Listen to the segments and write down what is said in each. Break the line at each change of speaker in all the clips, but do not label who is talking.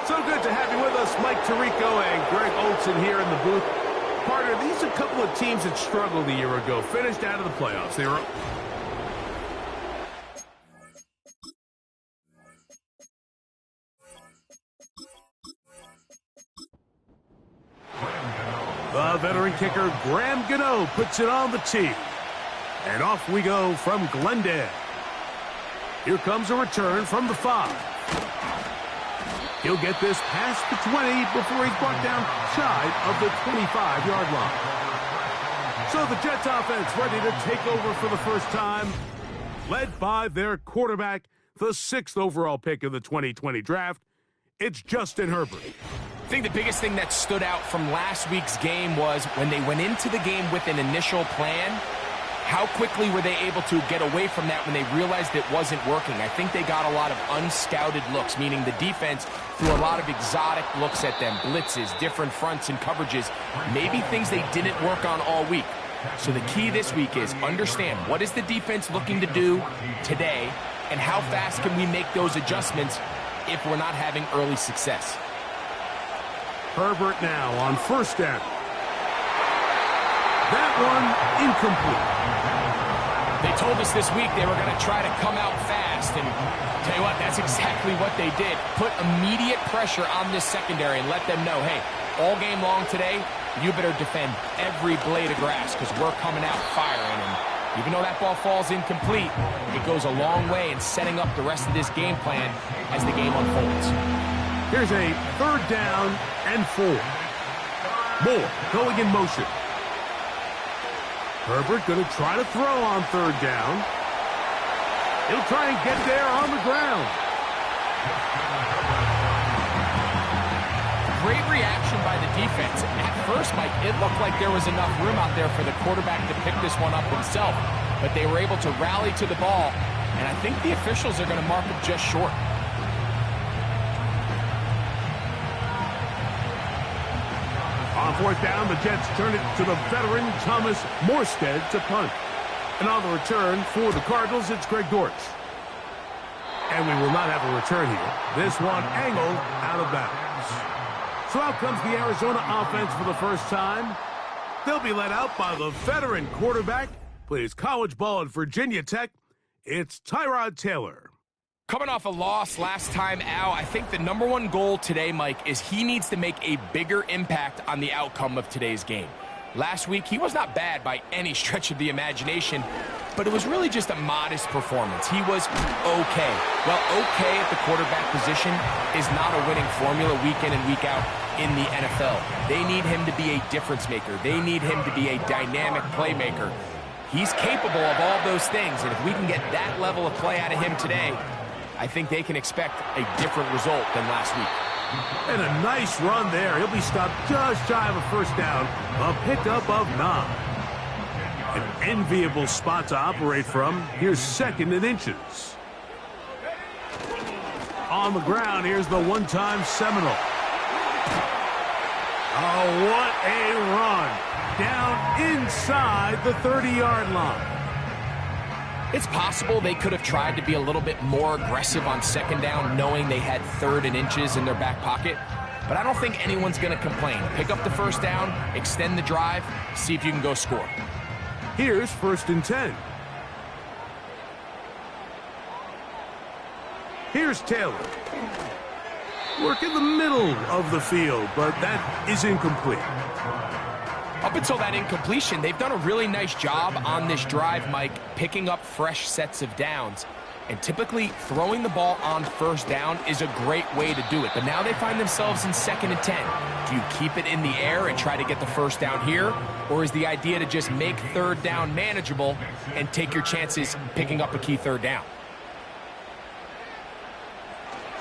So good to have you with us, Mike Tirico and Greg Olson here in the booth. Partner, these are a couple of teams that struggled a year ago, finished out of the playoffs. They were... The veteran kicker, Graham Gano, puts it on the tee. And off we go from Glendale. Here comes a return from the 5. He'll get this past the 20 before he's brought down shy of the 25-yard line. So the Jets offense ready to take over for the first time, led by their quarterback, the 6th overall pick of the 2020 draft. It's Justin Herbert.
I think the biggest thing that stood out from last week's game was when they went into the game with an initial plan, how quickly were they able to get away from that when they realized it wasn't working? I think they got a lot of unscouted looks, meaning the defense threw a lot of exotic looks at them, blitzes, different fronts and coverages, maybe things they didn't work on all week. So the key this week is understand what is the defense looking to do today and how fast can we make those adjustments if we're not having early success.
Herbert now on first down. That one incomplete.
They told us this week they were going to try to come out fast, and tell you what, that's exactly what they did. Put immediate pressure on this secondary and let them know, hey, all game long today, you better defend every blade of grass because we're coming out firing. And even though that ball falls incomplete, it goes a long way in setting up the rest of this game plan as the game unfolds.
Here's a 3rd down and 4. Moore going in motion. Herbert going to try to throw on 3rd down. He'll try and get there on the ground.
Great reaction by the defense. At first, Mike, it looked like there was enough room out there for the quarterback to pick this one up himself, but they were able to rally to the ball, and I think the officials are going to mark him just short.
On 4th down, the Jets turn it to the veteran Thomas Morstead to punt. And on the return for the Cardinals, it's Greg Dortch. And we will not have a return here. This one angled out of bounds. So out comes the Arizona offense for the first time. They'll be led out by the veteran quarterback, plays college ball at Virginia Tech. It's Tyrod Taylor.
Coming off a loss last time out, I think the #1 goal today, Mike, is he needs to make a bigger impact on the outcome of today's game. Last week, he was not bad by any stretch of the imagination, but it was really just a modest performance. He was okay. Well, okay at the quarterback position is not a winning formula week in and week out in the NFL. They need him to be a difference maker. They need him to be a dynamic playmaker. He's capable of all those things, and if we can get that level of play out of him today, I think they can expect a different result than last week.
And a nice run there. He'll be stopped just shy of a first down. A pickup of 9. An enviable spot to operate from. Here's 2nd and inches. On the ground, here's the one-time Seminole. Oh, what a run. Down inside the 30-yard line.
It's possible they could have tried to be a little bit more aggressive on 2nd down, knowing they had 3rd and inches in their back pocket. But I don't think anyone's going to complain. Pick up the first down, extend the drive, see if you can go score.
Here's 1st and 10. Here's Taylor. Work in the middle of the field, but that is incomplete.
Up until that incompletion, they've done a really nice job on this drive, Mike, picking up fresh sets of downs. And typically, throwing the ball on 1st down is a great way to do it. But now they find themselves in 2nd and 10. Do you keep it in the air and try to get the first down here? Or is the idea to just make 3rd down manageable and take your chances picking up a key 3rd down?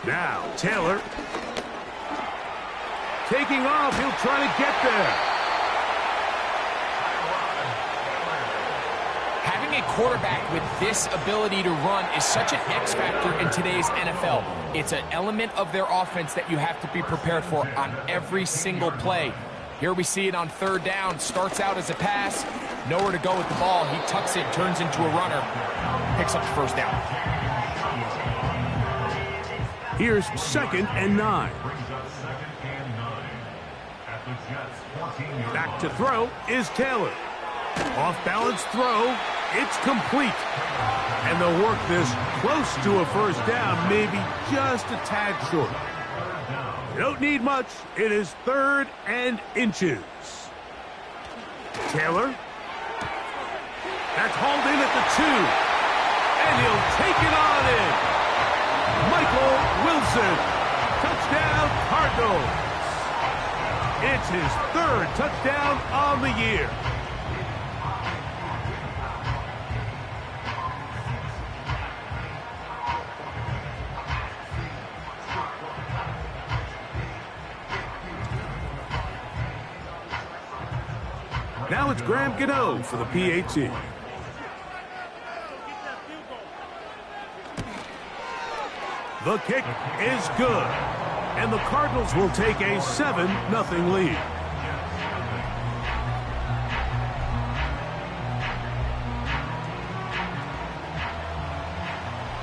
Now, Taylor. Taking off, he'll try to get there.
Having a quarterback with this ability to run is such an X factor in today's NFL. It's an element of their offense that you have to be prepared for on every single play. Here we see it on 3rd down. Starts out as a pass. Nowhere to go with the ball. He tucks it, turns into a runner. Picks up the first down.
Here's 2nd and 9. Back to throw is Taylor. Off-balance throw. It's complete. And they'll work this close to a first down, maybe just a tad short. You don't need much. It is 3rd and inches. Taylor. That's hauled in at the 2. And he'll take it on in. Michael Wilson. Touchdown, Cardinals. It's his 3rd touchdown on the year. Now it's Graham Gano for the PAT. The kick is good. And the Cardinals will take a 7-0 lead.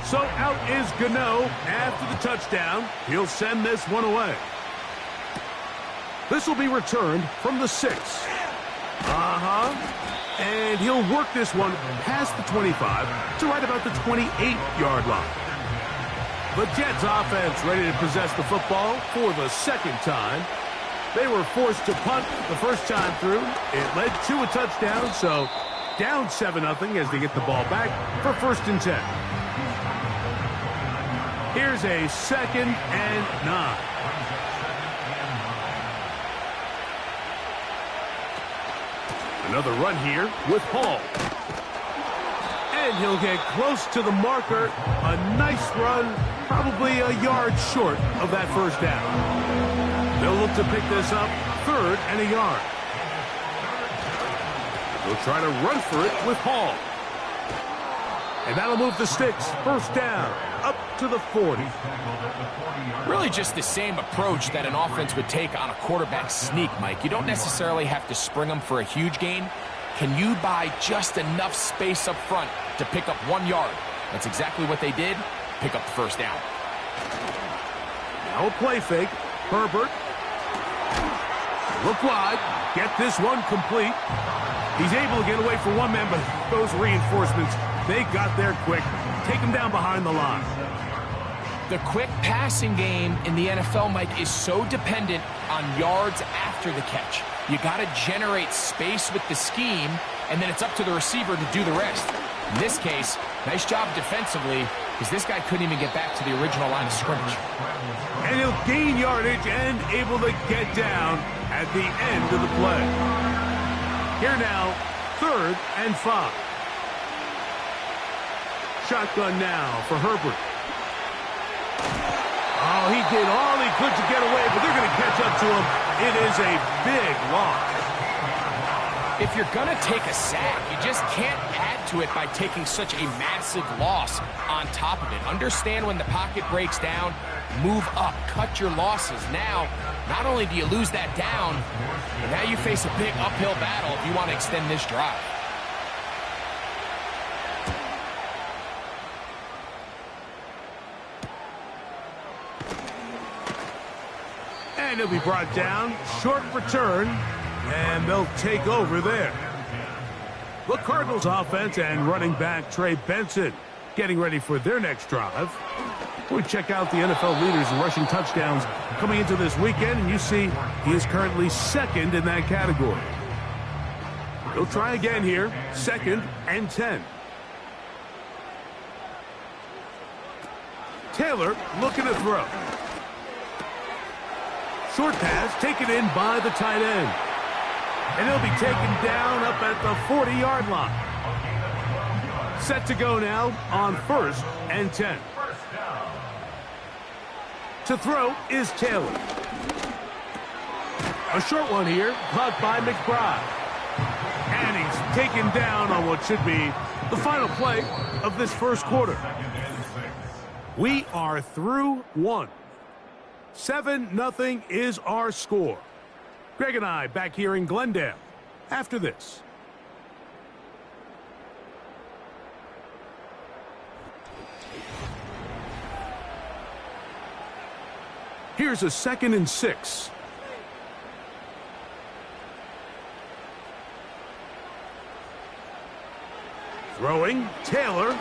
So out is Gano after the touchdown. He'll send this one away. This will be returned from the 6. And he'll work this one past the 25 to right about the 28-yard line. The Jets offense ready to possess the football for the 2nd time. They were forced to punt the first time through. It led to a touchdown, so down 7-0 as they get the ball back for 1st and 10. Here's a 2nd and 9. Another run here with Hall. And he'll get close to the marker. A nice run, probably a yard short of that first down. They'll look to pick this up 3rd and a yard. They'll try to run for it with Hall. And that'll move the sticks. 1st down, up to the 40.
Really just the same approach that an offense would take on a quarterback sneak, Mike. You don't necessarily have to spring them for a huge gain. Can you buy just enough space up front to pick up 1 yard? That's exactly what they did. Pick up the 1st down.
Now a play fake. Herbert. Look wide. Get this one complete. He's able to get away from one man, but those reinforcements, they got there quick. Take him down behind the line.
The quick passing game in the NFL, Mike, is so dependent on yards after the catch. You got to generate space with the scheme, and then it's up to the receiver to do the rest. In this case, nice job defensively, because this guy couldn't even get back to the original line of scrimmage.
And he'll gain yardage and able to get down at the end of the play. Here now, 3rd and 5. Shotgun now for Herbert. Oh, he did all he could to get away, but they're going to catch up to him. It is a big loss.
If you're going to take a sack, you just can't add to it by taking such a massive loss on top of it. Understand when the pocket breaks down, move up, cut your losses. Now, not only do you lose that down, but now you face a big uphill battle if you want to extend this drive.
And he'll be brought down. Short return. And they'll take over there. The Cardinals offense and running back Trey Benson getting ready for their next drive. We check out the NFL leaders in rushing touchdowns coming into this weekend, and you see he is currently 2nd in that category. They'll try again here. 2nd and 10. Taylor looking to throw. Short pass taken in by the tight end. And he'll be taken down up at the 40-yard line. Set to go now on 1st and 10. To throw is Taylor. A short one here, caught by McBride. And he's taken down on what should be the final play of this first quarter. We are through 1. 7-0 is our score. Greg and I back here in Glendale after this. Here's a 2nd and 6. Throwing, Taylor.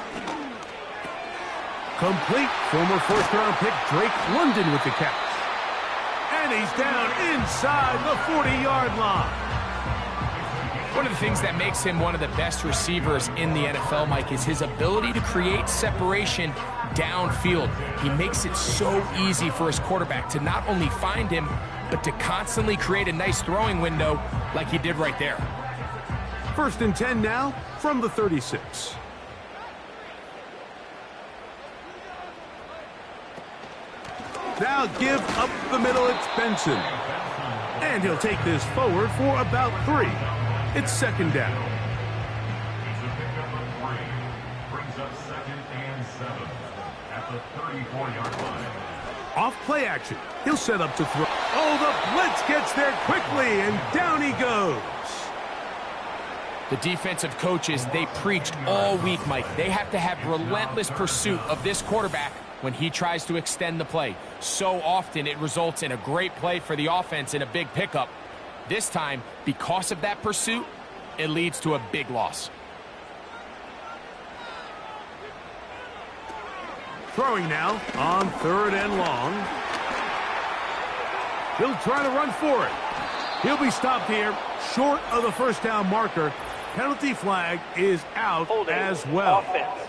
Complete. Former first-round pick Drake London with the catch. And he's down inside the 40-yard line.
One of the things that makes him one of the best receivers in the NFL, Mike, is his ability to create separation downfield. He makes it so easy for his quarterback to not only find him, but to constantly create a nice throwing window like he did right there.
1st and 10 now from the 36. Now give up the middle, it's Benson. And he'll take this forward for about 3. It's 2nd down.
Brings up 2nd and 7 at the 34-yard line.
Off play action. He'll set up to throw. Oh, the blitz gets there quickly, and down he goes.
The defensive coaches, they preached all week, Mike. They have to have relentless pursuit of this quarterback when he tries to extend the play. So often it results in a great play for the offense and a big pickup. This time, because of that pursuit, it leads to a big loss.
Throwing now on 3rd and long. He'll try to run for it. He'll be stopped here, short of the 1st down marker. Penalty flag is out as well.
Offense.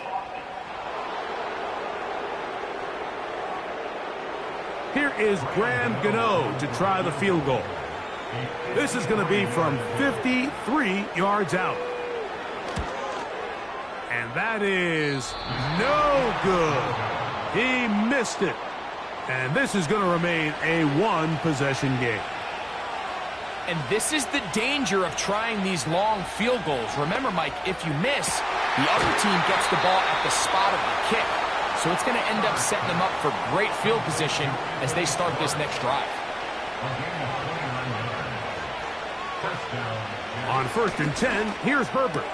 Here is Graham Gano to try the field goal. This is going to be from 53 yards out. And that is no good. He missed it. And this is going to remain a 1-possession game.
And this is the danger of trying these long field goals. Remember, Mike, if you miss, the other team gets the ball at the spot of the kick. So it's going to end up setting them up for great field position as they start this next drive.
On 1st and 10, here's Herbert.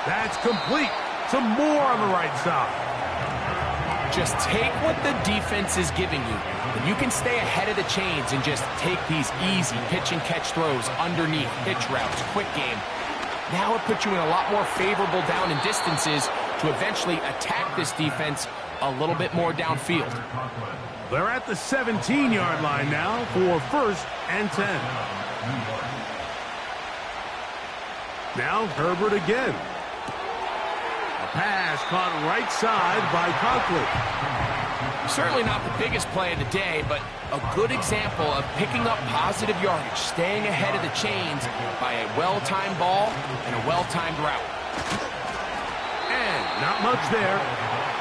That's complete. Some more on the right side.
Just take what the defense is giving you. And you can stay ahead of the chains and just take these easy pitch and catch throws underneath, pitch routes, quick game. Now it puts you in a lot more favorable down and distances to eventually attack this defense a little bit more downfield.
They're at the 17-yard line now for 1st and 10. Now Herbert again. A pass caught right side by Conklin.
Certainly not the biggest play of the day, but a good example of picking up positive yardage, staying ahead of the chains by a well-timed ball and a well-timed route.
And not much there.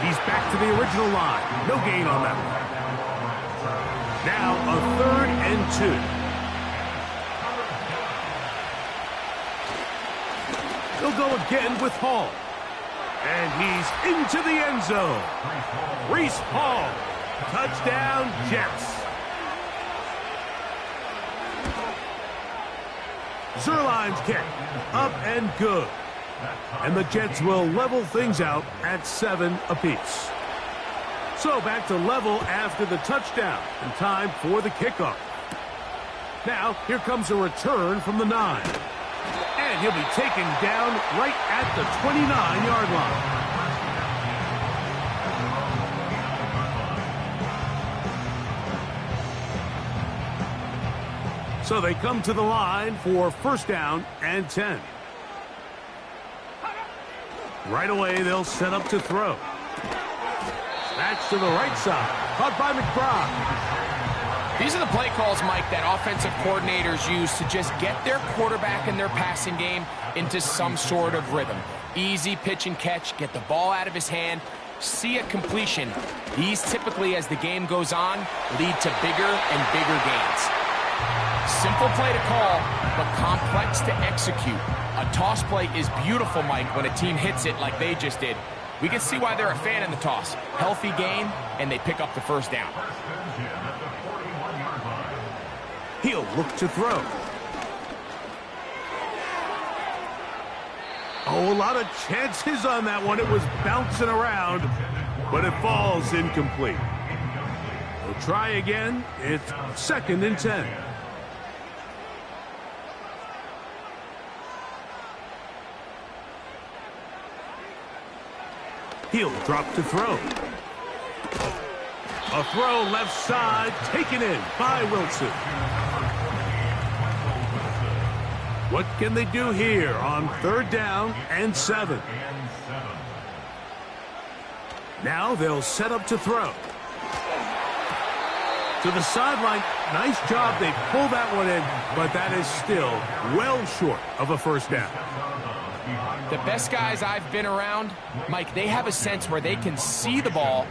He's back to the original line. No gain on that one. Now a 3rd and 2. He'll go again with Hall. And he's into the end zone. Reese Hall. Touchdown, Jets. Zerline's kick. Up and good. And the Jets will level things out at 7 apiece. So back to level after the touchdown. And time for the kickoff. Now, here comes a return from the 9. And he'll be taken down right at the 29-yard line. So they come to the line for 1st down and 10. Right away, they'll set up to throw. That's to the right side. Caught by McBride.
These are the play calls, Mike, that offensive coordinators use to just get their quarterback and their passing game into some sort of rhythm. Easy pitch and catch, get the ball out of his hand, see a completion. These typically, as the game goes on, lead to bigger and bigger gains. Simple play to call, but complex to execute. A toss play is beautiful, Mike, when a team hits it like they just did. We can see why they're a fan in the toss. Healthy gain, and they pick up the 1st down.
He'll look to throw. Oh, a lot of chances on that one. It was bouncing around, but it falls incomplete. He'll try again. It's 2nd and 10. He'll drop to throw. A throw left side, taken in by Wilson. What can they do here on 3rd down and 7? Now they'll set up to throw. To the sideline. Nice job. They pull that one in, but that is still well short of a 1st down.
The best guys I've been around, Mike, they have a sense where they can see the ball,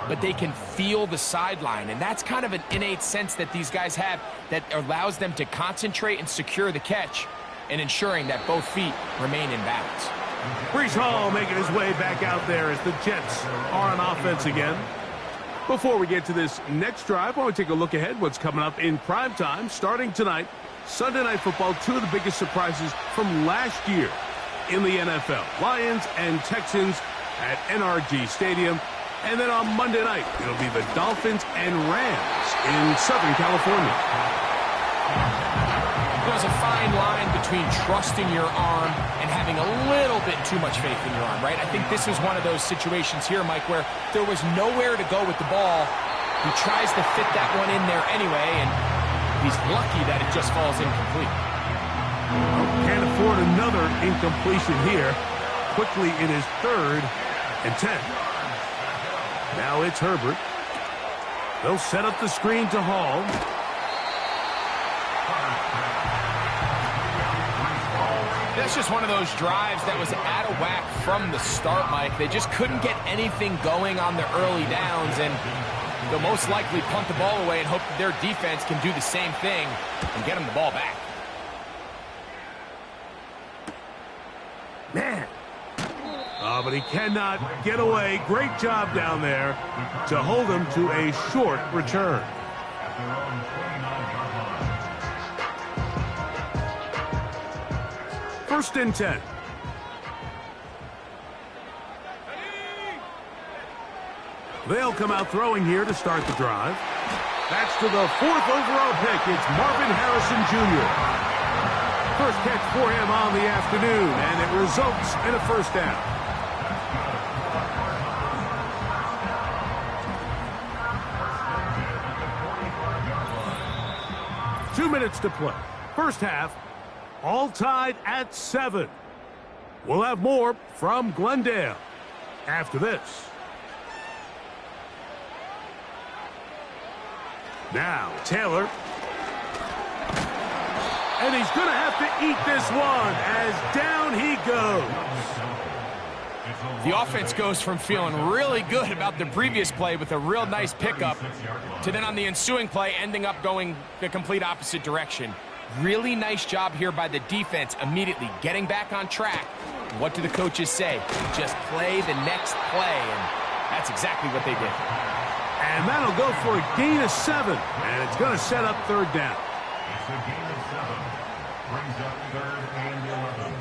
but they can feel the sideline. And that's kind of an innate sense that these guys have that allows them to concentrate and secure the catch and ensuring that both feet remain in bounds.
Breece Hall making his way back out there as the Jets are on offense again. Before we get to this next drive, I want to take a look ahead what's coming up in primetime starting tonight. Sunday Night Football, 2 of the biggest surprises from last year in the NFL. Lions and Texans at NRG Stadium. And then on Monday night, it'll be the Dolphins and Rams in Southern California.
There's a fine line between trusting your arm and having a little bit too much faith in your arm, right? I think this is one of those situations here, Mike, where there was nowhere to go with the ball. He tries to fit that one in there anyway, and he's lucky that it just falls incomplete.
Can't afford another incompletion here. Quickly it is 3rd and 10. Now it's Herbert. They'll set up the screen to Hall.
That's just one of those drives that was out of whack from the start, Mike. They just couldn't get anything going on the early downs, and they'll most likely punt the ball away and hope that their defense can do the same thing and get them the ball back.
Man. Oh, but he cannot get away. Great job down there to hold him to a short return. 1st and 10. They'll come out throwing here to start the drive. That's to the 4th overall pick. It's Marvin Harrison Jr. First catch for him on the afternoon, and it results in a 1st down. Two minutes to play. First half, all tied at 7. We'll have more from Glendale after this. Now, Taylor. And he's going to have to eat this one as down he goes.
The offense goes from feeling really good about the previous play with a real nice pickup to then on the ensuing play ending up going the complete opposite direction. Really nice job here by the defense immediately getting back on track. What do the coaches say? Just play the next play, and that's exactly what they did.
And that'll go for a gain of 7, and it's going to set up 3rd down.
It's a gain of 7. Brings up 3rd and 11.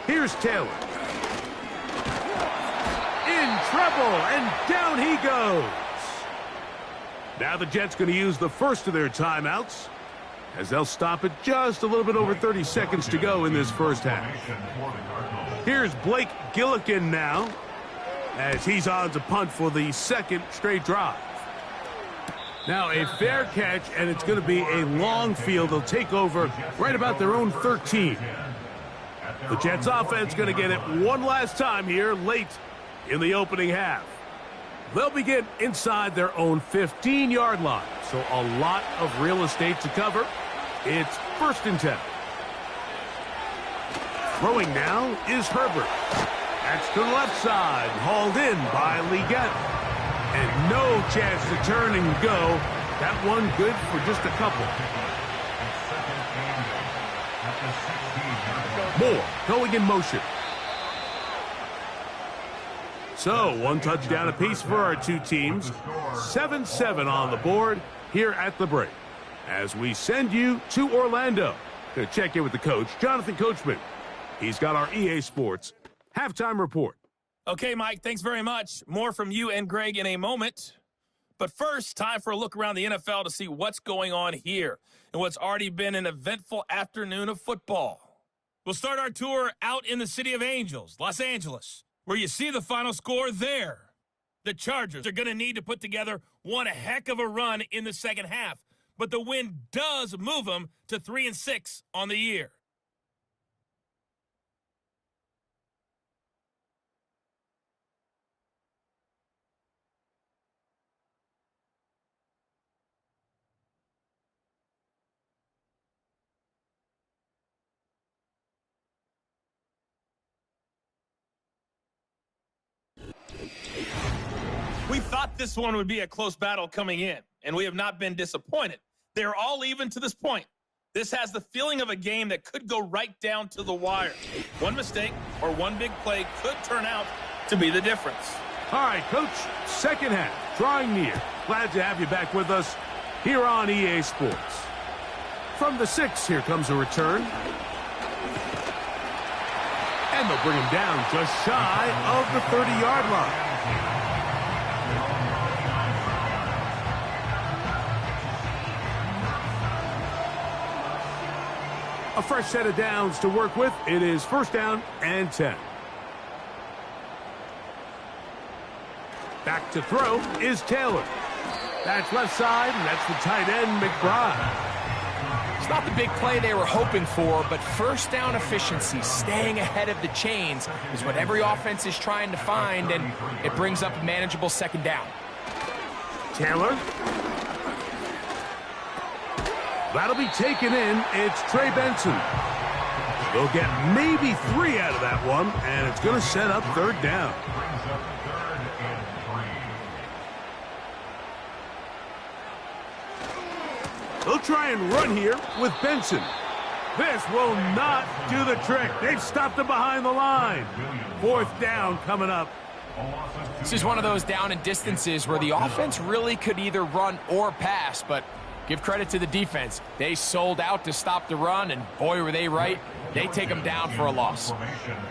Here's Taylor. In trouble, and down he goes. Now the Jets going to use the first of their timeouts as they'll stop it just a little bit over 30 seconds to go in this first half. Here's Blake Gillikin now as he's on to punt for the 2nd straight drive. Now a fair catch, and it's going to be a long field. They'll take over right about their own 13. The Jets offense going to get it one last time here late in the opening half. They'll begin inside their own 15-yard line, so a lot of real estate to cover. It's 1st and 10. Throwing now is Herbert. That's to the left side, hauled in by Leggett. And no chance to turn and go. That one good for just a couple. Moore going in motion. So, one touchdown apiece for our two teams. 7-7 on the board here at the break. As we send you to Orlando to check in with the coach, Jonathan Coachman. He's got our EA Sports halftime report.
Okay, Mike, thanks very much. More from you and Greg in a moment. But first, time for a look around the NFL to see what's going on here and what's already been an eventful afternoon of football. We'll start our tour out in the City of Angels, Los Angeles, where you see the final score there. The Chargers are going to need to put together one heck of a run in the second half, but the win does move them to 3-6 on the year. We thought this one would be a close battle coming in, and we have not been disappointed. They're all even to this point. This has the feeling of a game that could go right down to the wire. One mistake or one big play could turn out to be the difference.
All right, Coach, second half, drawing near. Glad to have you back with us here on EA Sports. From the 6, here comes a return. And they'll bring him down just shy of the 30-yard line. A fresh set of downs to work with. It is first down and 10. Back to throw is Taylor. That's left side, and that's the tight end, McBride.
It's not the big play they were hoping for, but first down efficiency, staying ahead of the chains, is what every offense is trying to find, and it brings up a manageable second down.
Taylor. That'll be taken in. It's Trey Benson. They'll get maybe 3 out of that one, and it's going to set up third down. They'll try and run here with Benson. This will not do the trick. They've stopped him behind the line. Fourth down coming up.
This is one of those down and distances where the offense really could either run or pass, but give credit to the defense. They sold out to stop the run, and boy, were they right. They take them down for a loss.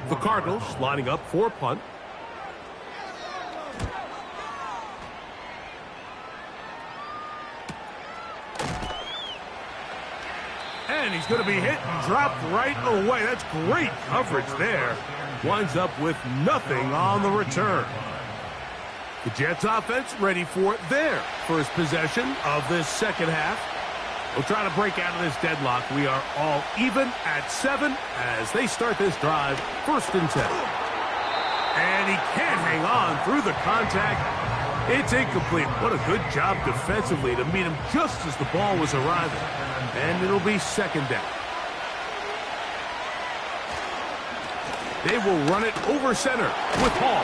The Cardinals lining up for a punt. And he's going to be hit and dropped right away. That's great coverage there. Winds up with nothing on the return. The Jets offense ready for their first possession of this second half. We'll try to break out of this deadlock. We are all even at 7 as they start this drive, first and 10. And he can't hang on through the contact. It's incomplete. What a good job defensively to meet him just as the ball was arriving. And it'll be second down. They will run it over center with Hall.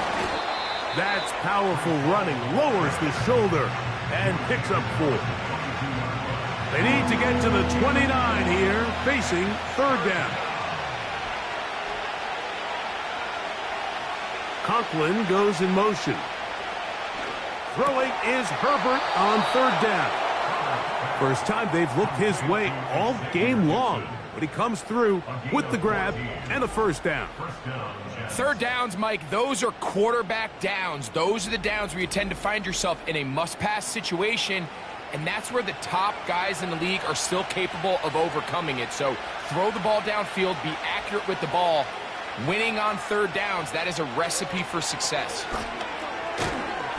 That's powerful running. Lowers the shoulder and picks up 4. They need to get to the 29 here, facing third down. Conklin goes in motion. Throwing is Herbert on third down. First time they've looked his way all game long, but he comes through with the grab and a first down.
Third downs, Mike, those are quarterback downs. Those are the downs where you tend to find yourself in a must-pass situation, and that's where the top guys in the league are still capable of overcoming it. So throw the ball downfield, be accurate with the ball. Winning on third downs, that is a recipe for success.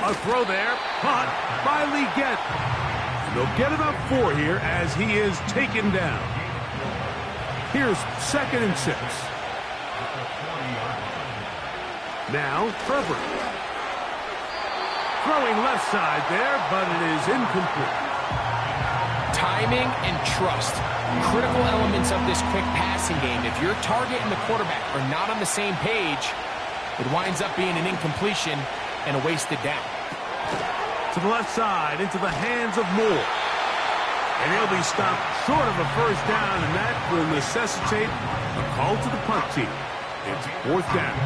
A throw there, caught by Leggett. They'll get about 4 here as he is taken down. Here's second and 6. Now, Herbert. Throwing left side there, but it is incomplete.
Timing and trust, critical elements of this quick passing game. If your target and the quarterback are not on the same page, it winds up being an incompletion and a wasted down.
To the left side, into the hands of Moore. And he'll be stopped short of a first down, and that will necessitate a call to the punt team. It's fourth down.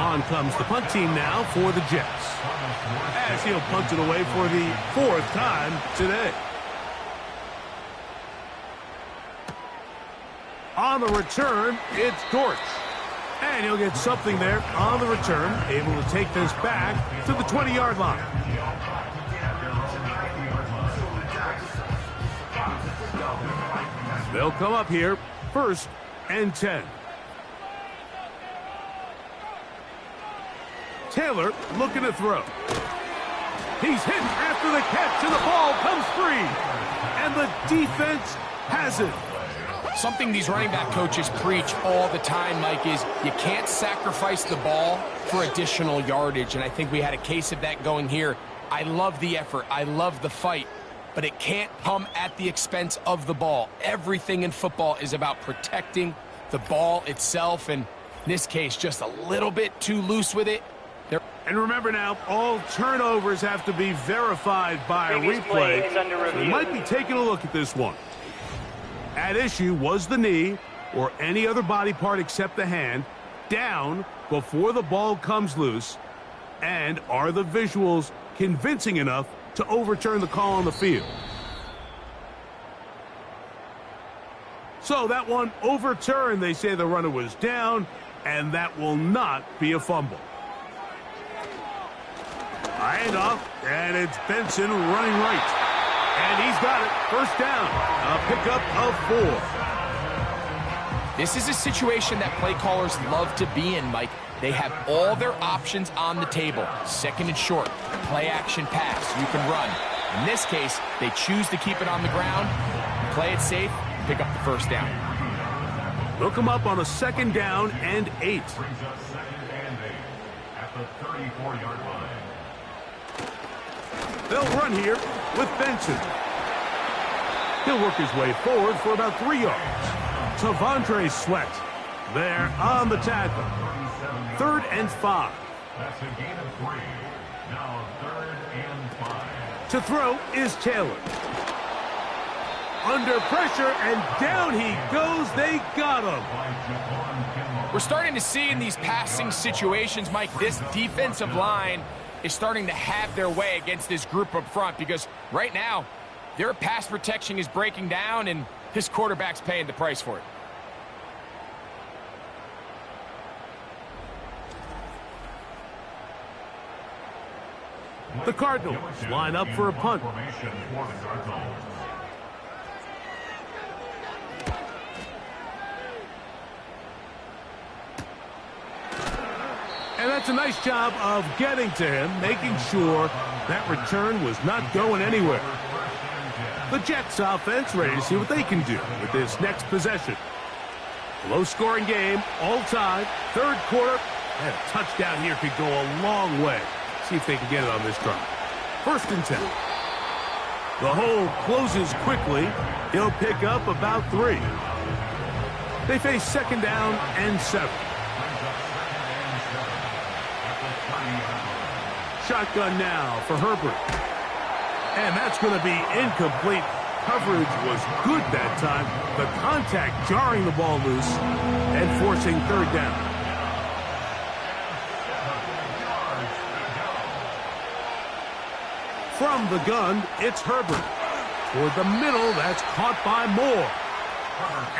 On comes the punt team now for the Jets, as he'll punt it away for the 4th time today. On the return, it's Dortch. And he'll get something there on the return, able to take this back to the 20-yard line. They'll come up here, 1st and 10. Taylor looking to throw. He's hit after the catch, and the ball comes free. And the defense has it.
Something these running back coaches preach all the time, Mike, is you can't sacrifice the ball for additional yardage. And I think we had a case of that going here. I love the effort. I love the fight. But it can't come at the expense of the ball. Everything in football is about protecting the ball itself. And in this case, just a little bit too loose with it.
And remember now, all turnovers have to be verified by a replay. So they might be taking a look at this one. At issue was the knee, or any other body part except the hand, down before the ball comes loose. And are the visuals convincing enough to overturn the call on the field? So that one overturned. They say the runner was down, and that will not be a fumble. Handoff, and it's Benson running right. And he's got it. 1st down. A pickup of 4.
This is a situation that play callers love to be in, Mike. They have all their options on the table. 2nd and short, play action pass, you can run. In this case, they choose to keep it on the ground, play it safe, pick up the 1st down.
They'll come up on a 2nd down and 8.
Brings up 2nd and 8 at the 34-yard line.
They'll run here with Benson. He'll work his way forward for about 3 yards. Tavondre Sweat there on the tackle. 3rd and 5.
That's a gain of 3. Now 3rd and 5.
To throw is Taylor. Under pressure, and down he goes. They got him.
We're starting to see in these passing situations, Mike, this defensive line is starting to have their way against this group up front, because right now their pass protection is breaking down and this quarterback's paying the price for it.
The Cardinals line up for a punt. And that's a nice job of getting to him, making sure that return was not going anywhere. The Jets offense ready to see what they can do with this next possession. Low-scoring game, all time, 3rd quarter, and a touchdown here could go a long way. See if they can get it on this drive. 1st and 10. The hole closes quickly. He'll pick up about 3. They face 2nd down and 7. Shotgun now for Herbert. And that's going to be incomplete. Coverage was good that time. The contact jarring the ball loose and forcing 3rd down. From the gun, it's Herbert. Toward the middle, that's caught by Moore.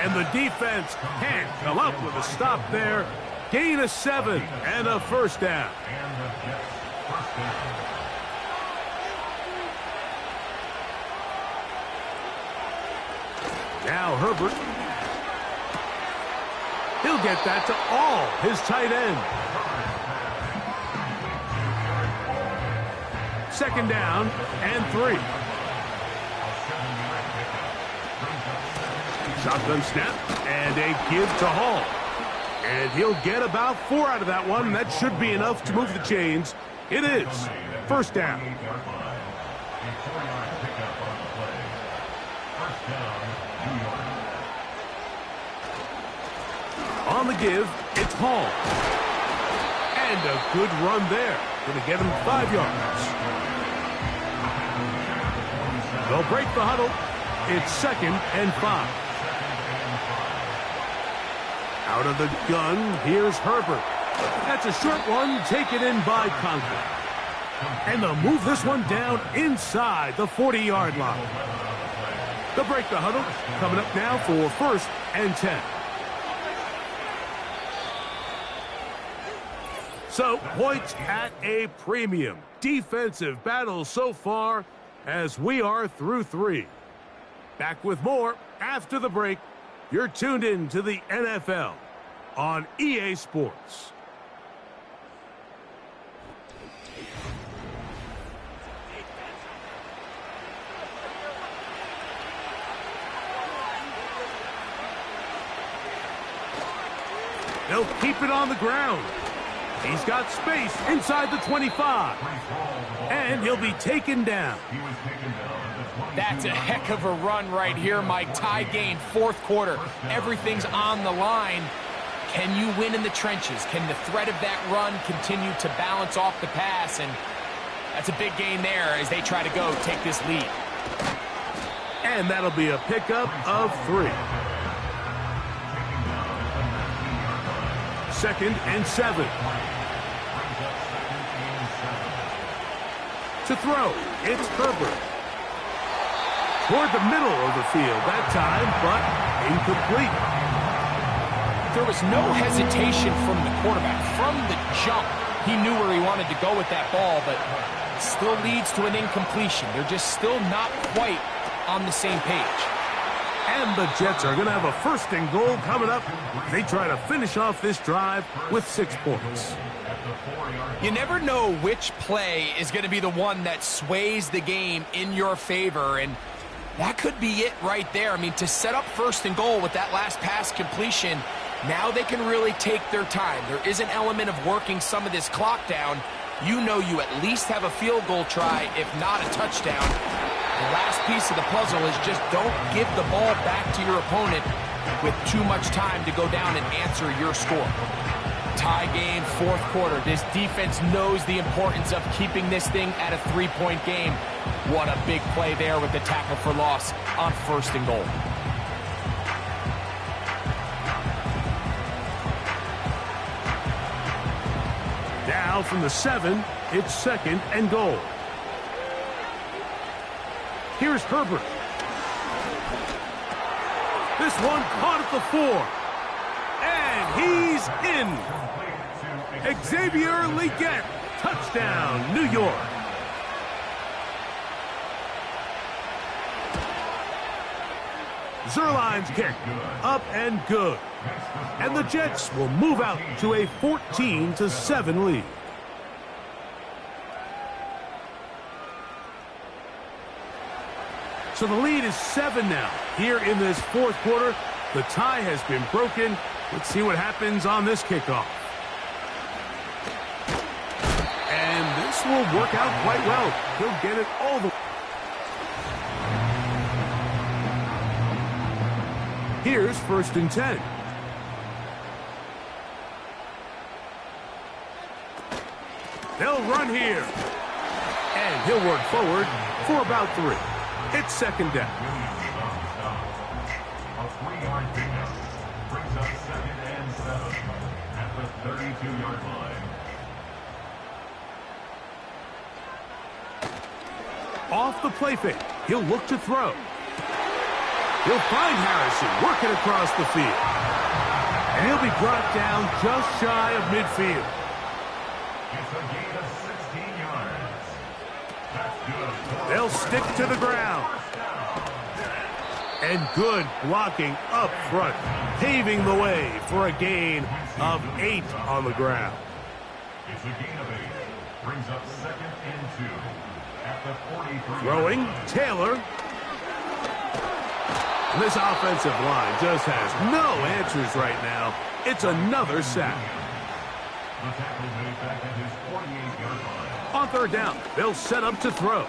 And the defense can't come up with a stop there. Gain of 7 and a 1st down. Now Herbert. He'll get that to all his tight end. 2nd down and 3. Shotgun snap and a give to Hall. And he'll get about 4 out of that one. That should be enough to move the chains. It is 1st down. On the give, it's Hall. And a good run there. Going to get him 5 yards. They'll break the huddle. It's 2nd and 5. Out of the gun, here's Herbert. That's a short one taken in by Conklin. And they'll move this one down inside the 40-yard line. They'll break the huddle. Coming up now for 1st and 10. So, points at a premium. Defensive battle so far as we are through 3. Back with more after the break. You're tuned in to the NFL on EA Sports. They'll keep it on the ground. He's got space inside the 25. And he'll be taken down.
That's a heck of a run right here, Mike. Tie game, 4th quarter. Everything's on the line. Can you win in the trenches? Can the threat of that run continue to balance off the pass? And that's a big gain there as they try to go take this lead.
And that'll be a pickup of 3. 2nd and 7. To throw, it's Herbert. Toward the middle of the field that time, but incomplete.
There was no hesitation from the quarterback. From the jump, he knew where he wanted to go with that ball, but still leads to an incompletion. They're just still not quite on the same page.
And the Jets are going to have a 1st and goal coming up. They try to finish off this drive with 6 points.
You never know which play is going to be the one that sways the game in your favor, and that could be it right there. I mean, to set up 1st and goal with that last pass completion, now they can really take their time. There is an element of working some of this clock down. You know you at least have a field goal try, if not a touchdown. The last piece of the puzzle is just don't give the ball back to your opponent with too much time to go down and answer your score. Tie game, 4th quarter. This defense knows the importance of keeping this thing at a 3-point game. What a big play there with the tackle for loss on 1st and goal.
Now from the 7, it's 2nd and goal. Here's Herbert. This one caught at the 4. And he's in. Xavier Legette. Touchdown, New York. Zerline's kick. Up and good. And the Jets will move out to a 14-7 lead. So the lead is 7 now. Here in this 4th quarter, the tie has been broken. Let's see what happens on this kickoff. And this will work out quite well. He'll get it all the way. Here's 1st and 10. They'll run here. And he'll work forward for about 3. It's 2nd down.
A 3-yard pickup brings up 2nd and 7 at the 32-yard line.
Off the play fake, he'll look to throw. He'll find Harrison working across the field. And he'll be brought down just shy of midfield.
It's a gain of 16 yards. That's good.
They'll stick to the ground. And good blocking up front, paving the way for a gain of 8 on the ground.
It's a gain of 8. Brings up 2nd and 2 at the 43.
Throwing, Taylor. And this offensive line just has no answers right now. It's another sack.
The tackle made back at his 48-yard line.
On 3rd down, they'll set up to throw.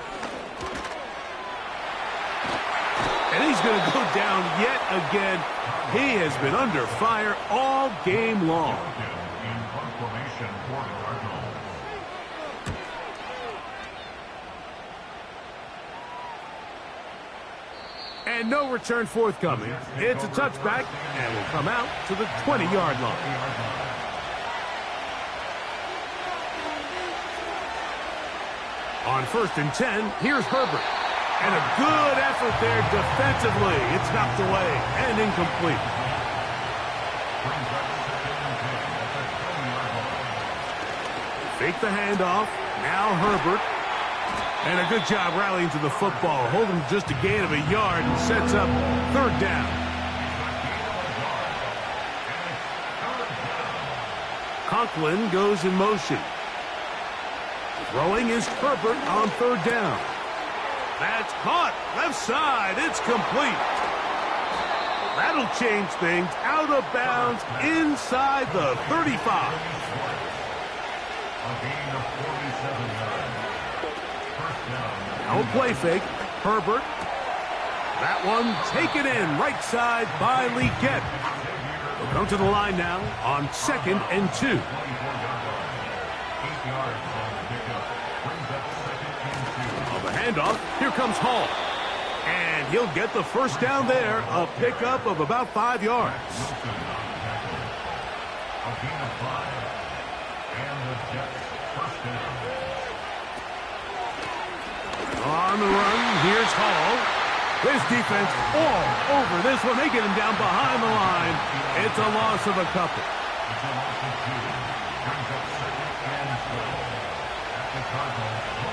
And he's going to go down yet again. He has been under fire all game long.
In punt formation for the Cardinals.
And no return forthcoming. It's a touchback and will come out to the 20-yard line. On 1st and 10, here's Herbert. And a good effort there defensively. It's knocked away and incomplete. Fake the handoff. Now Herbert. And a good job rallying to the football. Holding just a gain of a yard and sets up 3rd down. Conklin goes in motion. Throwing is Herbert on 3rd down. That's caught. Left side. It's complete. That'll change things. Out of bounds inside the 35. Now a play fake. Herbert. That one taken in. Right side by Legette. We'll come to the line now on 2nd and 2. On the handoff, here comes Hall. And he'll get the 1st down there. A pickup of about 5 yards. On the run, here's Hall. This defense all over this one. They get him down behind the line. It's a loss of a couple.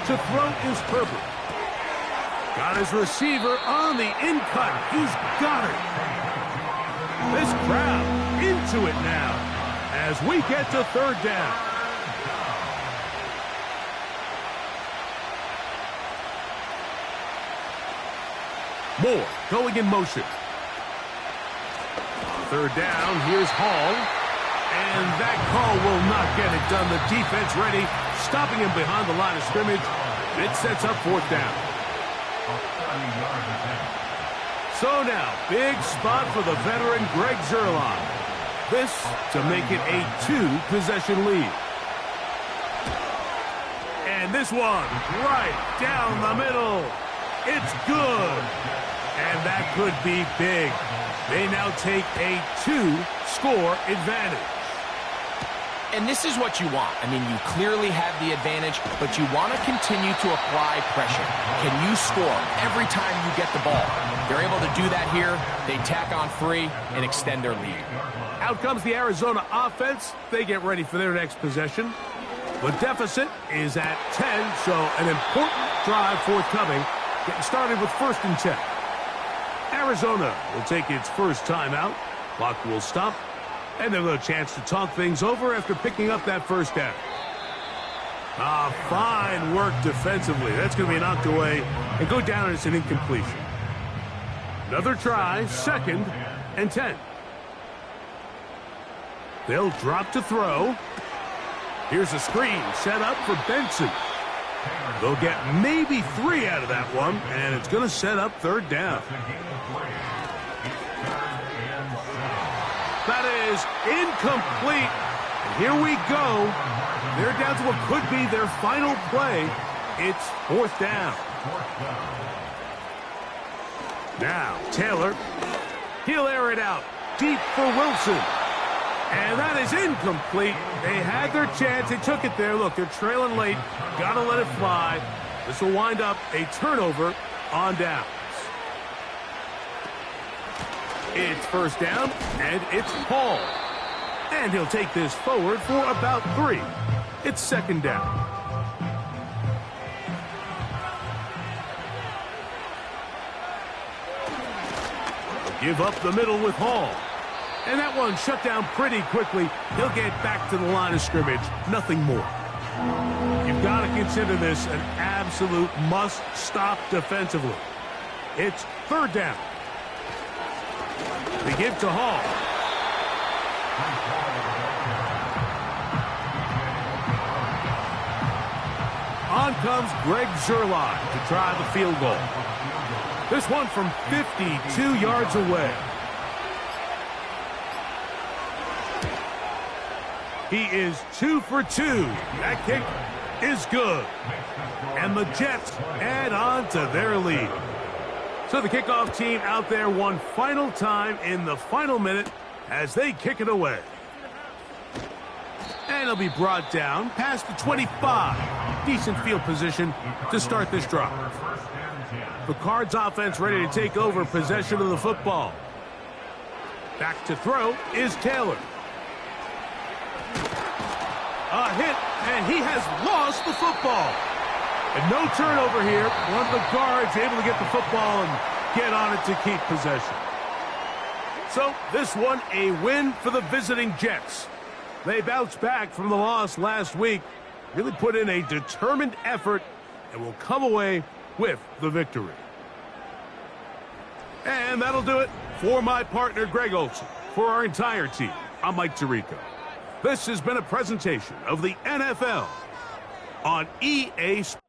To throw is Herbert. Got his receiver on the in-cut. He's got it. This crowd into it now as we get to 3rd down. Moore going in motion. 3rd down, here's Hall. And that call will not get it done. The defense ready, stopping him behind the line of scrimmage. It sets up 4th down. So now, big spot for the veteran Greg Zuerlein. This to make it a 2-possession lead. And this one, right down the middle. It's good. And that could be big. They now take a 2-score advantage.
And this is what you want. I mean, you clearly have the advantage, but you want to continue to apply pressure. Can you score every time you get the ball? They're able to do that here. They tack on 3 and extend their lead.
Out comes the Arizona offense. They get ready for their next possession. The deficit is at 10, so an important drive forthcoming. Getting started with 1st and 10. Arizona will take its first timeout. Clock will stop. And they'll have a chance to talk things over after picking up that 1st down. Fine work defensively. That's going to be knocked away and go down as an incompletion. Another try, 2nd and 10. They'll drop to throw. Here's a screen set up for Benson. They'll get maybe 3 out of that one, and it's going to set up 3rd down. That is incomplete. And here we go. They're down to what could be their final play. It's 4th down. Now, Taylor. He'll air it out. Deep for Wilson. And that is incomplete. They had their chance. They took it there. Look, they're trailing late. Got to let it fly. This will wind up a turnover on downs. It's 1st down, and it's Hall. And he'll take this forward for about 3. It's 2nd down. They'll give up the middle with Hall. And that one shut down pretty quickly. He'll get back to the line of scrimmage. Nothing more. You've got to consider this an absolute must-stop defensively. It's 3rd down. They give to Hall. On comes Greg Zuerlein to try the field goal. This one from 52 yards away. He is 2 for 2. That kick is good. And the Jets add on to their lead. So the kickoff team out there one final time in the final minute as they kick it away. And it'll be brought down past the 25. decent field position to start this drive. The Cards offense ready to take over possession of the football. Back to throw is Taylor. A hit, and he has lost the football. And no turnover here. One of the guards able to get the football and get on it to keep possession. So this one a win for the visiting Jets. They bounced back from the loss last week, really put in a determined effort, and will come away with the victory. And that'll do it for my partner, Greg Olson. For our entire team, I'm Mike Tirico. This has been a presentation of the NFL on EA Sports.